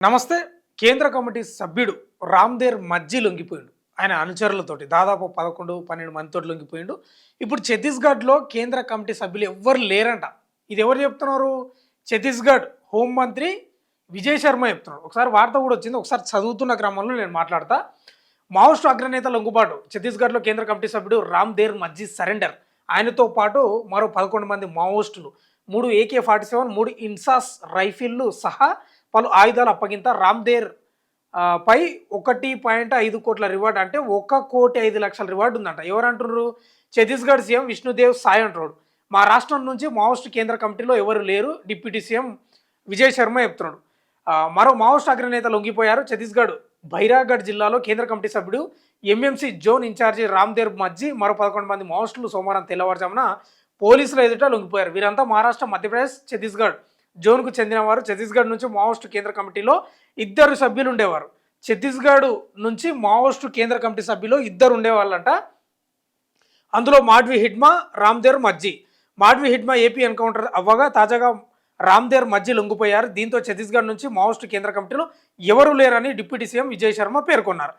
నమస్తే. కేంద్ర కమిటీ సభ్యుడు రామ్దేర్ మజ్జి లొంగిపోయిండు. ఆయన అనుచరులతోటి దాదాపు 11, 12 మందితోటి లొంగిపోయిండు. ఇప్పుడు ఛత్తీస్‌గఢ్‌లో కేంద్ర కమిటీ సభ్యులు ఎవ్వరు లేరంట. ఇది ఎవరు చెప్తున్నారు? ఛత్తీస్‌గఢ్ హోం మంత్రి విజయ్ శర్మ చెప్తున్నాడు. ఒకసారి వార్త కూడా వచ్చింది. ఒకసారి చదువుతున్న క్రమంలో నేను మాట్లాడతా. మావోయిస్టు అగ్రనేత లొంగుబాటు. ఛత్తీస్‌గఢ్‌లో కేంద్ర కమిటీ సభ్యుడు రామ్దేర్ మజ్జి సరెండర్. ఆయనతో పాటు మరో 11 మంది మావోయిస్టులు, 3 AK-47, 3 ఇన్సాస్ రైఫిళ్లు సహా పలు ఆయుధాలు అప్పగింత. రామ్దేర్ పై 1.5 కోట్ల రివార్డ్, అంటే 1,05,00,000 రివార్డు ఉందంట. ఎవరంటున్నారు? ఛత్తీస్గఢ్ సీఎం విష్ణుదేవ్ సాయ్ అంటున్నాడు. మా రాష్ట్రం నుంచి మావోయిస్టు కేంద్ర కమిటీలో ఎవరు లేరు, డిప్యూటీ సీఎం విజయ్ శర్మ చెప్తున్నాడు. మరో మావోయిస్టు అగ్రనేత లొంగిపోయారు. ఛత్తీస్గఢ్ బైరాగఢ్ జిల్లాలో కేంద్ర కమిటీ సభ్యుడు ఎంఎంసీ జోన్ ఇన్ఛార్జి రామ్దేర్ మజ్జి మరో 11 మంది మావోయిస్టులు సోమవారం తెల్లవారుజామున పోలీసుల ఎదుట లొంగిపోయారు. వీరంతా మహారాష్ట్ర, మధ్యప్రదేశ్, ఛత్తీస్గఢ్ జోన్కు చెందినవారు. ఛత్తీస్గఢ్ నుంచి మావోయిస్టు కేంద్ర కమిటీలో 2 సభ్యులు ఉండేవారు. ఛత్తీస్గఢ్ నుంచి మావోయిస్టు కేంద్ర కమిటీ సభ్యులు 2 ఉండేవాళ్ళంట. అందులో మాడ్వి హిడ్మా, రామ్దేర్ మజ్జి. మాడ్వి హిడ్మా ఏపీ ఎన్కౌంటర్ అవ్వగా తాజాగా రామ్దేర్ మజ్జి లొంగిపోయారు. దీంతో ఛత్తీస్గఢ్ నుంచి మావోయిస్టు కేంద్ర కమిటీలో ఎవరూ లేరని డిప్యూటీ సీఎం విజయ్ శర్మ పేర్కొన్నారు.